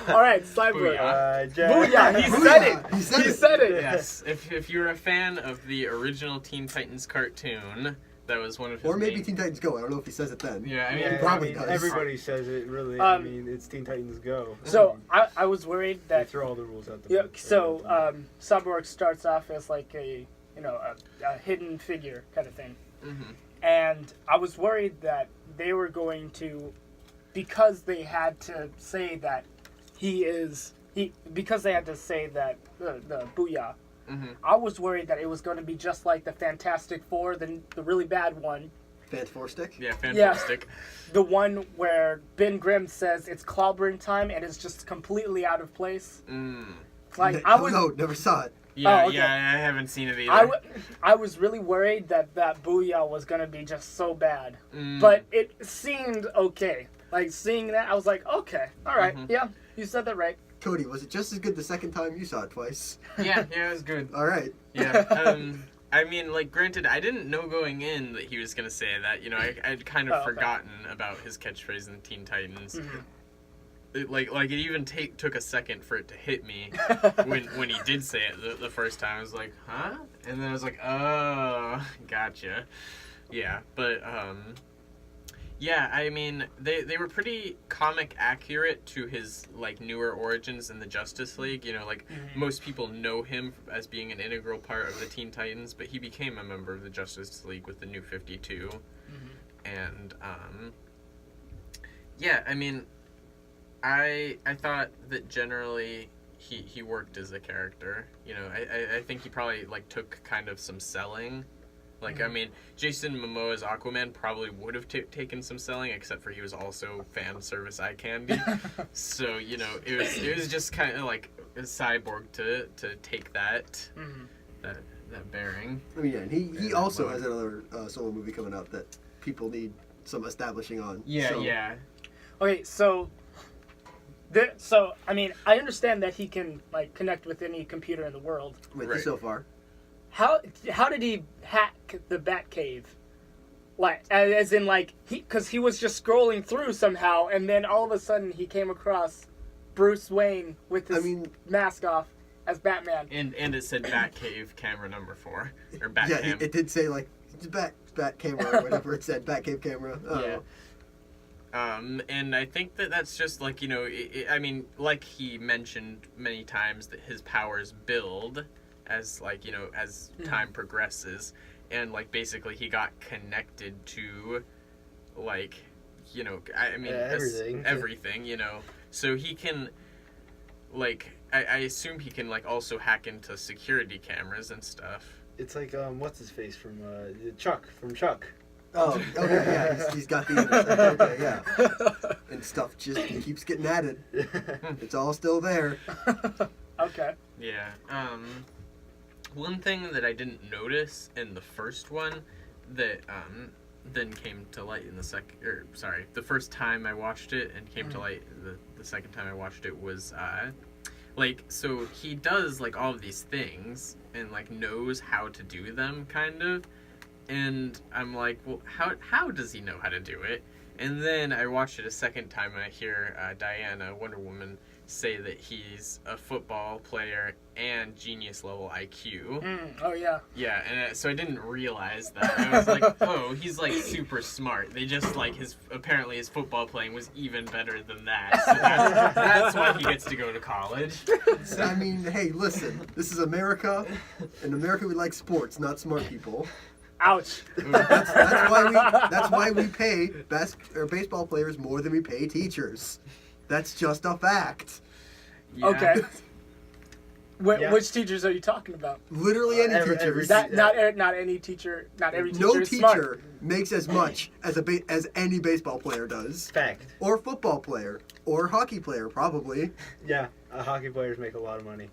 All right, Cyborg. Booyah. He said it. He said He it. said it. Yes, if you're a fan of the original Teen Titans cartoon, that was one of his Or maybe main... Teen Titans Go. I don't know if he says it then. Yeah, I mean, He probably does. Everybody says it, really. It's Teen Titans Go. So I was worried They that throw all the rules out the yeah. window. So Cyborg starts off as like a hidden figure kind of thing, and I was worried that they were going to, because they had to say that because they had to say that the Booyah. I was worried that it was going to be just like the Fantastic Four, the really bad one. Fantastic. Yeah, fantastic. The one where Ben Grimm says it's clobbering time and it's just completely out of place. Like No, never saw it. Yeah, Oh, okay. yeah, I haven't seen it either. I was really worried that Booyah was going to be just so bad. But it seemed okay. Like, seeing that, I was like, okay, all right, yeah, you said that right. Cody, was it just as good the second time you saw it twice? Yeah, it was good. All right. Yeah. I mean, like, granted, I didn't know going in that he was going to say that. You know, I'd kind of forgotten about his catchphrase in Teen Titans. Like it even took a second for it to hit me when he did say it the first time. I was like, huh? And then I was like, oh, gotcha. Yeah, but yeah, I mean, they were pretty comic accurate to his like newer origins in the Justice League. You know, like most people know him as being an integral part of the Teen Titans, but he became a member of the Justice League with the New 52. And yeah, I mean, I thought that generally he worked as a character. You know, I think he probably like took kind of some selling. Like, I mean, Jason Momoa's Aquaman probably would have taken some selling, except for he was also fan service eye candy. So, you know, it was just kind of like a Cyborg to take that bearing. I mean, yeah, and he also has another solo movie coming out that people need some establishing on. Yeah, so. yeah. Okay, so I mean, I understand that he can like connect with any computer in the world. Wait, Right. so far. How did he hack the Batcave? Like, as in like because he was just scrolling through somehow, and then all of a sudden he came across Bruce Wayne with his mask off as Batman. And it said Batcave camera number 4 or Batcam. Yeah, it did say like bat camera or whatever it said, Batcave camera. Yeah. And I think that's just like, you know, I mean, like he mentioned many times that his powers build as like, you know, as time progresses, and like basically he got connected to like, you know, I mean, everything, you know, so he can like, I assume he can like also hack into security cameras and stuff. It's like what's his face from Chuck from Chuck. Oh, okay, yeah, he's got the okay, yeah, and stuff just keeps getting added. It's all still there. Okay. Yeah. One thing that I didn't notice in the first one that then came to light in the first time I watched it and came to light the second time I watched it was like, so he does like all of these things and like knows how to do them kind of, and I'm like, well, how does he know how to do it? And then I watched it a second time and I hear Diana, Wonder Woman, say that he's a football player and genius level IQ. Oh yeah. Yeah, and so I didn't realize that. I was like, oh, he's like super smart. They just like apparently his football playing was even better than that. So that's why he gets to go to college. I mean, hey, listen, this is America. In America we like sports, not smart people. Ouch. That's why we pay baseball players more than we pay teachers. That's just a fact. Yeah. Okay. Which teachers are you talking about? Literally any teachers. Not any teacher. Not every teacher No is teacher smart. makes as much as any baseball player does. Fact. Or football player. Or hockey player, probably. Yeah, hockey players make a lot of money.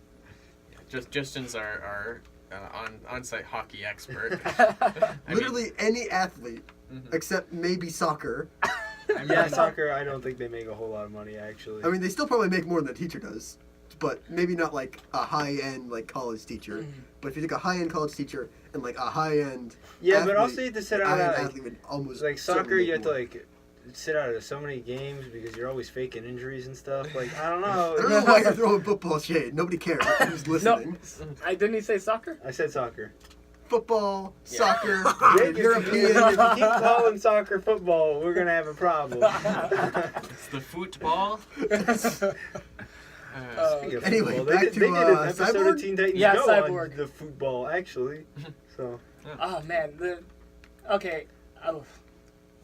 Justin's our on-site hockey expert. Literally any athlete, except maybe soccer. Soccer, I don't think they make a whole lot of money, actually. I mean, they still probably make more than a teacher does, but maybe not like a high-end like college teacher. But if you take a high-end college teacher and like a high-end but also you have to set out athlete would almost like soccer, you have to like sit out of so many games because you're always faking injuries and stuff. Like, I don't I know. don't know why you're throwing football shade. Nobody cares who's listening. Didn't he say soccer? I said soccer. Football, soccer, If you European. keep calling soccer football, we're going to have a problem. It's the football. Speaking of Anyway, football, back they to, did an episode Cyborg? of Teen Titans Yeah, Go Cyborg. on the football, actually. So Oh man, okay. Oh,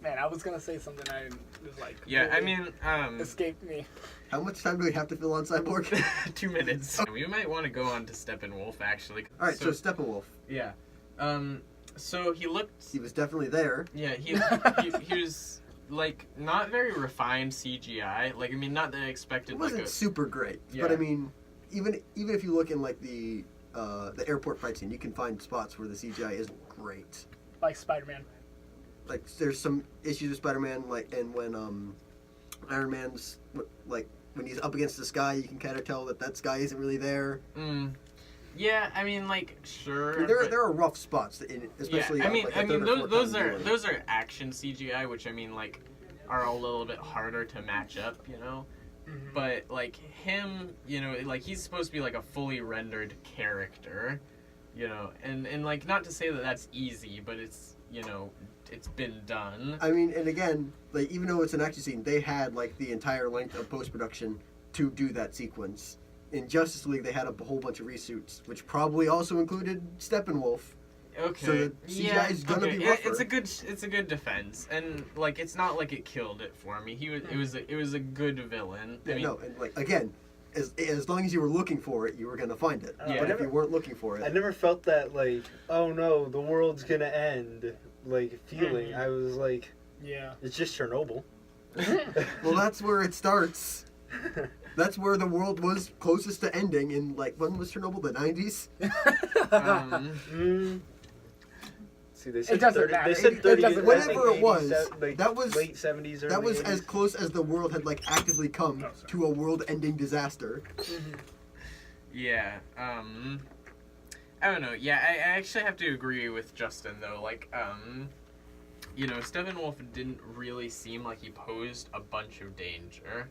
man, I was gonna say something it was like. Yeah, I completely mean, escaped me. How much time do we have to fill on Cyborg? 2 minutes. We might want to go on to Steppenwolf, actually. All right, so Steppenwolf. Yeah. So he looked... He was definitely there. Yeah, he was, like, not very refined CGI. Like, I mean, not that I expected, It wasn't like, super great, Yeah. but I mean, even if you look in like the airport fight scene, you can find spots where the CGI isn't great. Like Spider-Man. Like there's some issues with Spider-Man, like, and when Iron Man's like when he's up against the sky, you can kind of tell that sky isn't really there. Yeah, I mean, like, sure. I mean, there are rough spots in it, especially. Yeah, I mean, like, the third or fourth those time are doing it. those are action CGI, which I mean, like, are a little bit harder to match up, you know. Mm-hmm. But like him, you know, like he's supposed to be like a fully rendered character, you know, and like not to say that that's easy, but it's, you know, it's been done. I mean, and again, like even though it's an action scene, they had like the entire length of post production to do that sequence. In Justice League, they had a whole bunch of reshoots, which probably also included Steppenwolf. Okay. So the CGI is gonna be rougher. It's a good defense, and like it's not like it killed it for me. It was a good villain. Yeah, I mean, no, and like again, as long as you were looking for it, you were gonna find it. Yeah. But if you weren't looking for I it, never felt that, like, oh no, the world's going to end, like, feeling. Mhm. I was like, Yeah. it's just Chernobyl. well, that's where it starts. That's where the world was closest to ending in, like, when was Chernobyl? The 90s? See, they said It doesn't 30, matter. They said It 30, doesn't I matter. think Whatever it was, 80s, like, that was- late 70s, early That was 80s. as close as the world had, like, actively come Oh, sorry. to a world-ending disaster. Yeah. I don't know. Yeah, I actually have to agree with Justin though. Like, you know, Steppenwolf didn't really seem like he posed a bunch of danger.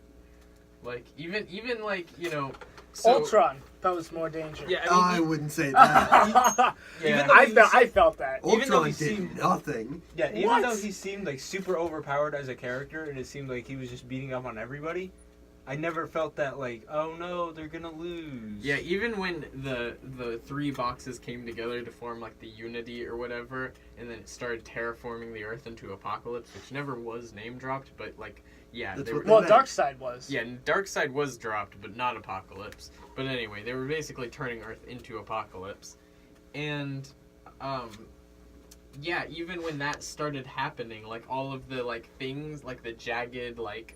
Like, even like, you know, so, Ultron posed more danger. Yeah, I wouldn't say that. yeah. I felt that. Even though Ultron he did seemed- nothing. Yeah, even What? though he seemed like super overpowered as a character, and it seemed like he was just beating up on everybody, I never felt that like, oh no, they're gonna lose. Yeah, even when the three boxes came together to form like the Unity or whatever, and then it started terraforming the Earth into Apocalypse, which never was name dropped, but like, yeah, That's they what were, Well, meant. Darkseid was. yeah, and Darkseid was dropped, but not Apocalypse. But anyway, they were basically turning Earth into Apocalypse, and yeah, even when that started happening, like all of the like things, like the jagged like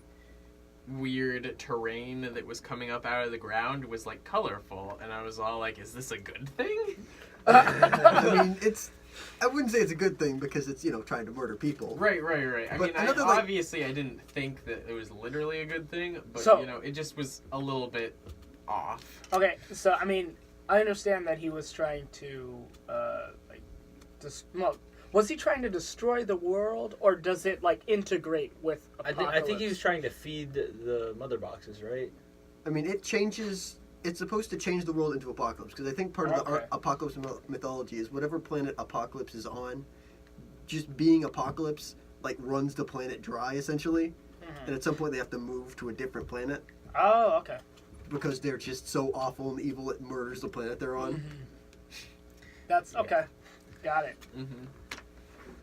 weird terrain that was coming up out of the ground was like colorful, and I was all like, is this a good thing? I mean, I wouldn't say it's a good thing because it's, you know, trying to murder people. Right. I But mean, another, like- obviously I didn't think that it was literally a good thing, but So- you know, it just was a little bit off. Okay, so I mean, I understand that he was trying to, was he trying to destroy the world, or does it like integrate with Apocalypse? I think he was trying to feed the mother boxes, right? I mean, it's supposed to change the world into Apocalypse, because I think part of the Okay. Apocalypse mythology is whatever planet Apocalypse is on, just being Apocalypse, like, runs the planet dry, essentially. Mhm. And at some point they have to move to a different planet, Oh, okay. because they're just so awful and evil it murders the planet they're on. That's okay. Got it. Mm-hmm.